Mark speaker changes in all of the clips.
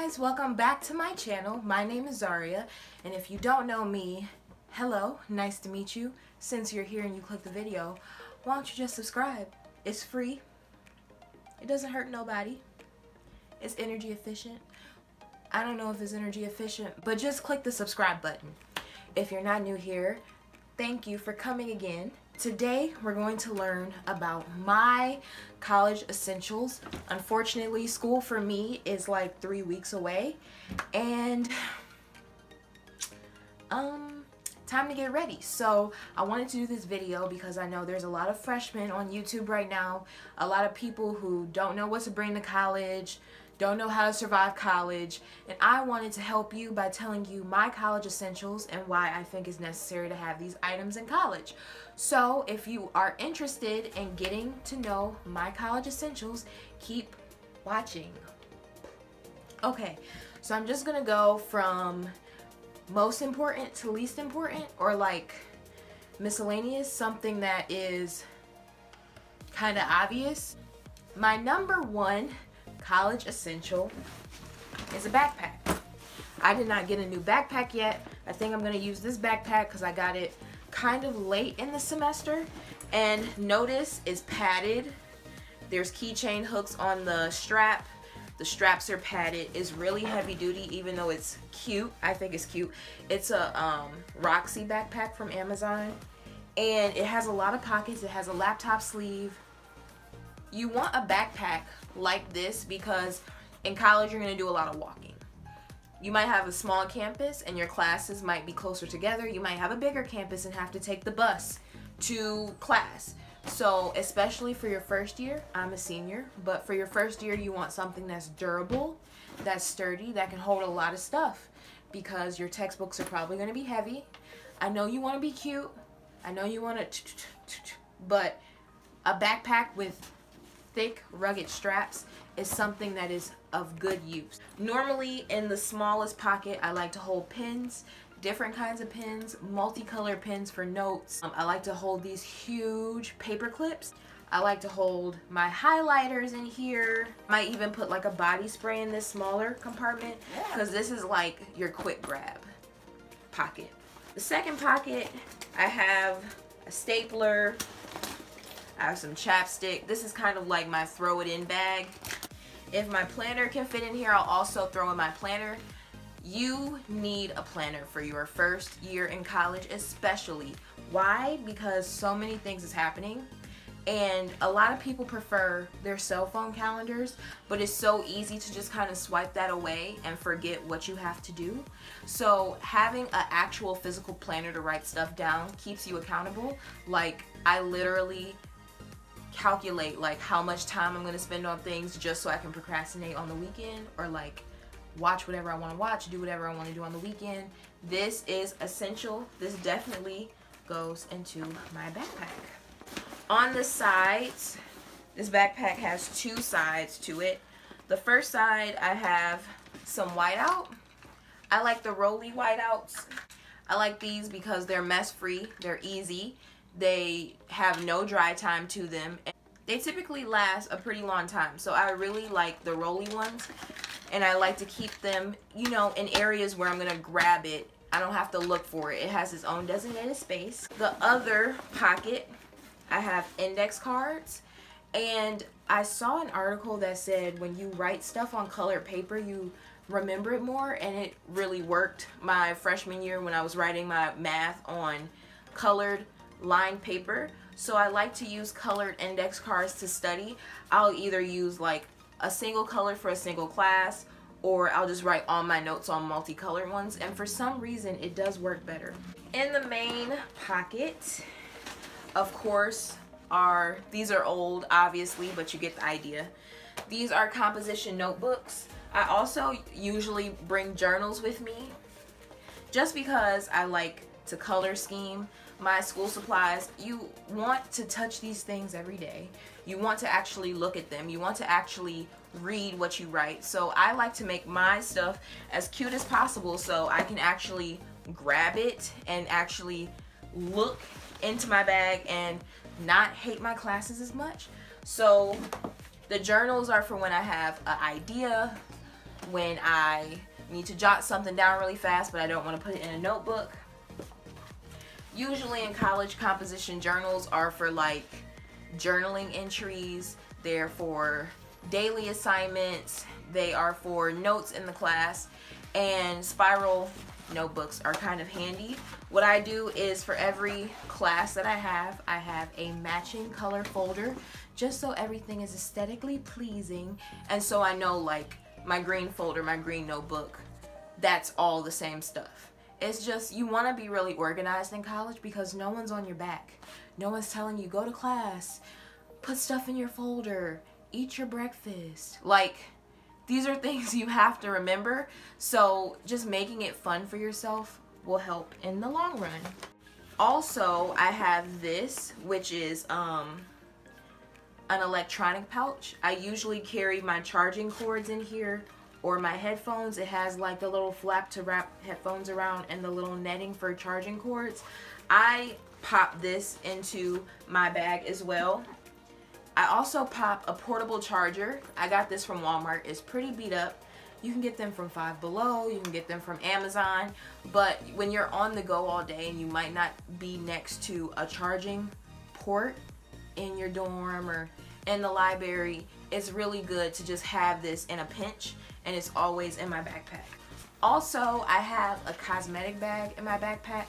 Speaker 1: guys, welcome back to my channel. My name is Zaria, and if you don't know me, hello, nice to meet you. Since you're here and you click the video, why don't you just subscribe? It's free. It doesn't hurt nobody. It's energy efficient. I don't know if it's energy efficient, but just click the subscribe button. If you're not new here, thank you for coming again. Today we're going to learn about my college essentials. Unfortunately, school for me is like 3 weeks away, and time to get ready. So I wanted to do this video because I know there's a lot of freshmen on YouTube right now, a lot of people who don't know what to bring to college, don't know how to survive college, and I wanted to help you by telling you my college essentials and why I think it's necessary to have these items in college. So if you are interested in getting to know my college essentials, keep watching. Okay, so I'm just gonna go from most important to least important, or like miscellaneous, something that is kind of obvious. My number one college essential is a backpack. I did not get a new backpack yet. I think I'm going to use this backpack because I got it kind of late in the semester, and notice it's padded. There's keychain hooks on the strap. The straps are padded. It's really heavy duty, even though it's cute. I think it's cute. It's a Roxy backpack from Amazon, and it has a lot of pockets. It has a laptop sleeve. You want a backpack like this because in college you're going to do a lot of walking. You might have a small campus and your classes might be closer together. You might have a bigger campus and have to take the bus to class. So especially for your first year, I'm a senior, but for your first year you want something that's durable, that's sturdy, that can hold a lot of stuff, because your textbooks are probably going to be heavy. I know you want to be cute. I know you want to, but a backpack with thick, rugged straps is something that is of good use. Normally in the smallest pocket, I like to hold pens, different kinds of pens, multicolored pens for notes. I like to hold these huge paper clips. I like to hold my highlighters in here. Might even put like a body spray in this smaller compartment, because this is like your quick grab pocket. The second pocket, I have a stapler. I have some chapstick. This is kind of like my throw it in bag. If my planner can fit in here, I'll also throw in my planner. You need a planner for your first year in college, especially. Why? Because so many things is happening, and a lot of people prefer their cell phone calendars, but it's so easy to just kind of swipe that away and forget what you have to do. So having an actual physical planner to write stuff down keeps you accountable. Like, I literally calculate like how much time I'm going to spend on things just so I can procrastinate on the weekend, or like watch whatever I want to watch, do whatever I want to do on the weekend. This is essential. This definitely goes into my backpack. On the sides, this backpack has two sides to it. The first side, I have some whiteout. I like the Rolly whiteouts. I like these because they're mess free, they're easy, they have no dry time to them. They typically last a pretty long time, so I really like the Rolly ones, and I like to keep them, you know, in areas where I'm gonna grab it. I don't have to look for it. It has its own designated space. The other pocket, I have index cards, and I saw an article that said when you write stuff on colored paper, you remember it more, and it really worked my freshman year when I was writing my math on colored lined paper. So I like to use colored index cards to study. I'll either use like a single color for a single class, or I'll just write all my notes on multicolored ones, and for some reason it does work better. In the main pocket, of course, these are old obviously, but you get the idea. These are composition notebooks. I also usually bring journals with me just because I like to color scheme my school supplies. You want to touch these things every day. You want to actually look at them. You want to actually read what you write. So I like to make my stuff as cute as possible so I can actually grab it and actually look into my bag and not hate my classes as much. So the journals are for when I have an idea, when I need to jot something down really fast, but I don't want to put it in a notebook. Usually in college, composition journals are for like journaling entries. They're for daily assignments. They are for notes in the class, and spiral notebooks are kind of handy. What I do is for every class that I have a matching color folder, just so everything is aesthetically pleasing, and so I know like my green folder, my green notebook, that's all the same stuff. It's just, you want to be really organized in college because no one's on your back. No one's telling you, go to class, put stuff in your folder, eat your breakfast. Like, these are things you have to remember. So just making it fun for yourself will help in the long run. Also, I have this, which is an electronic pouch. I usually carry my charging cords in here, or my headphones. It has like the little flap to wrap headphones around and the little netting for charging cords. I pop this into my bag as well. I also pop a portable charger. I got this from Walmart. It's pretty beat up. You can get them from Five Below, you can get them from Amazon, but when you're on the go all day and you might not be next to a charging port in your dorm or in the library, it's really good to just have this in a pinch, and it's always in my backpack. Also, I have a cosmetic bag in my backpack.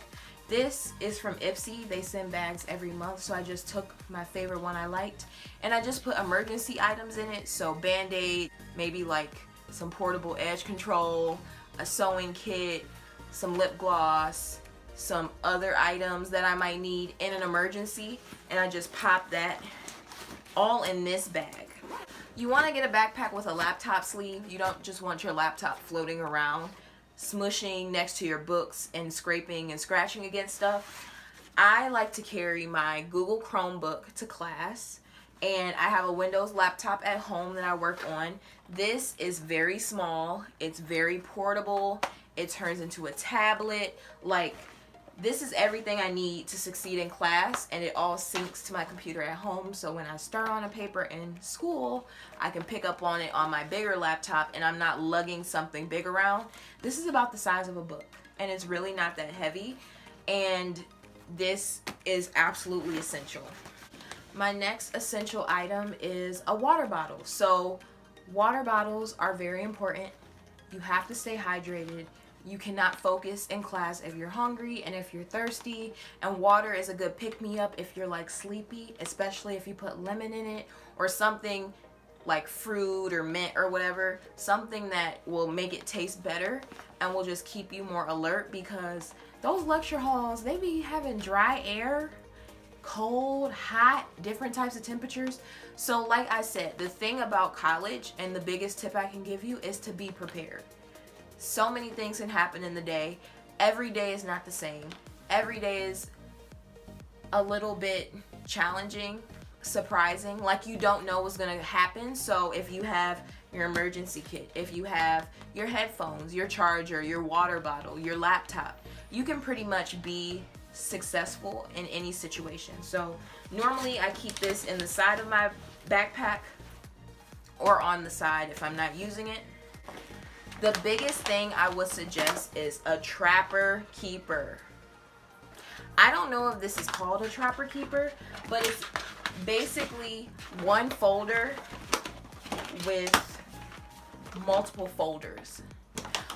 Speaker 1: This is from Ipsy. They send bags every month, so I just took my favorite one I liked, and I just put emergency items in it. So Band-Aid, maybe like some portable edge control, a sewing kit, some lip gloss, some other items that I might need in an emergency, and I just pop that all in this bag. You want to get a backpack with a laptop sleeve. You don't just want your laptop floating around, smushing next to your books and scraping and scratching against stuff. I like to carry my Google Chromebook to class, and I have a Windows laptop at home that I work on. This is very small. It's very portable. It turns into a tablet. Like, this is everything I need to succeed in class, and it all syncs to my computer at home, so when I start on a paper in school, I can pick up on it on my bigger laptop and I'm not lugging something big around. This is about the size of a book, and it's really not that heavy, and this is absolutely essential. My next essential item is a water bottle. So water bottles are very important. You have to stay hydrated. You cannot focus in class if you're hungry and if you're thirsty, and water is a good pick-me-up if you're like sleepy, especially if you put lemon in it or something like fruit or mint or whatever, something that will make it taste better and will just keep you more alert, because those lecture halls, they be having dry air, cold, hot, different types of temperatures. So like I said, the thing about college, and the biggest tip I can give you, is to be prepared. So many things can happen in the day. Every day is not the same. Every day is a little bit challenging, surprising, like you don't know what's gonna happen. So if you have your emergency kit, if you have your headphones, your charger, your water bottle, your laptop, you can pretty much be successful in any situation. So normally I keep this in the side of my backpack or on the side if I'm not using it. The biggest thing I would suggest is a trapper keeper. I don't know if this is called a trapper keeper, but it's basically one folder with multiple folders.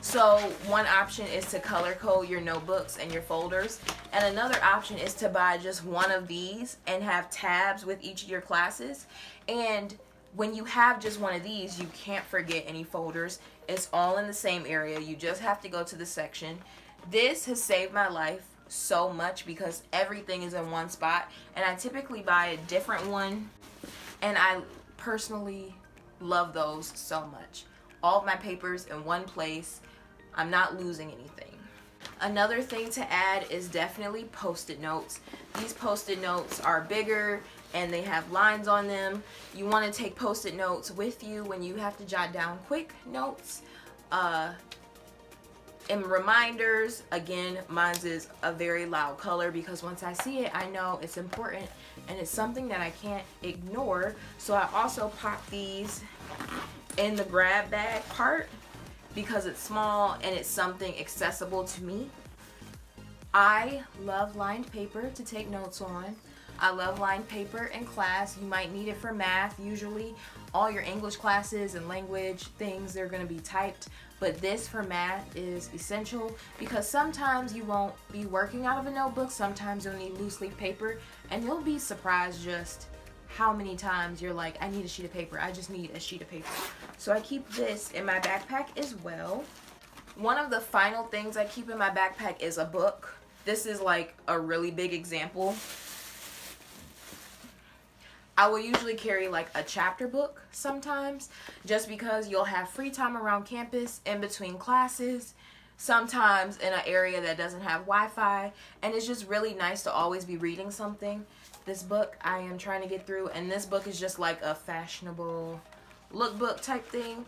Speaker 1: So one option is to color code your notebooks and your folders, and another option is to buy just one of these and have tabs with each of your classes. And when you have just one of these, you can't forget any folders. It's all in the same area. You just have to go to the section. This has saved my life so much because everything is in one spot, and I typically buy a different one, and I personally love those so much. All of my papers in one place. I'm not losing anything. Another thing to add is definitely Post-it notes. These Post-it notes are bigger and they have lines on them. You want to take Post-it notes with you when you have to jot down quick notes. And reminders, again, mine is a very loud color because once I see it, I know it's important and it's something that I can't ignore. So I also pop these in the grab bag part. because it's small and it's something accessible to me. I love lined paper to take notes on. I love lined paper in class. You might need it for math. Usually all your English classes and language things, they're going to be typed. But this for math is essential because sometimes you won't be working out of a notebook. Sometimes you'll need loose leaf paper, and you'll be surprised just how many times you're like, I need a sheet of paper. I just need a sheet of paper. So I keep this in my backpack as well. One of the final things I keep in my backpack is a book. This is like a really big example. I will usually carry like a chapter book sometimes, just because you'll have free time around campus in between classes, sometimes in an area that doesn't have Wi-Fi, and it's just really nice to always be reading something. This book I am trying to get through, and this book is just like a fashionable lookbook type thing.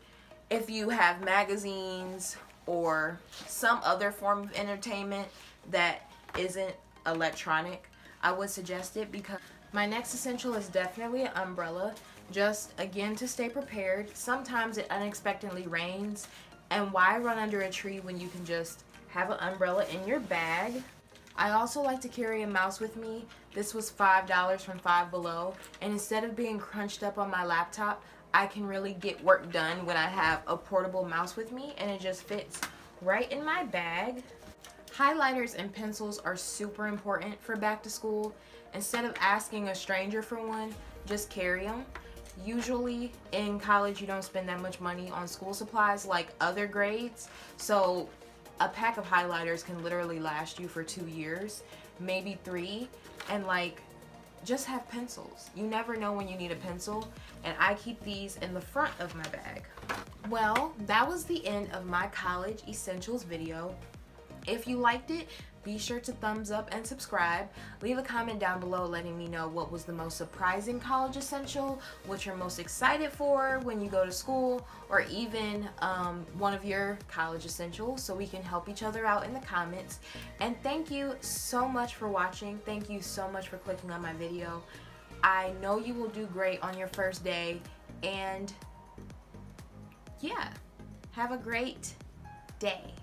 Speaker 1: If you have magazines or some other form of entertainment that isn't electronic, I would suggest it, because my next essential is definitely an umbrella, just again to stay prepared. Sometimes it unexpectedly rains, and why run under a tree when you can just have an umbrella in your bag? I also like to carry a mouse with me. This was $5 from Five Below, and instead of being crunched up on my laptop, I can really get work done when I have a portable mouse with me, and it just fits right in my bag. Highlighters and pencils are super important for back to school. Instead of asking a stranger for one, just carry them. Usually in college you don't spend that much money on school supplies like other grades, so a pack of highlighters can literally last you for 2 years, maybe 3, and like, just have pencils. You never know when you need a pencil, and I keep these in the front of my bag. Well, that was the end of my college essentials video. If you liked it, be sure to thumbs up and subscribe. Leave a comment down below letting me know what was the most surprising college essential, what you're most excited for when you go to school, or even one of your college essentials, so we can help each other out in the comments. And thank you so much for watching. Thank you so much for clicking on my video. I know you will do great on your first day, and yeah, have a great day.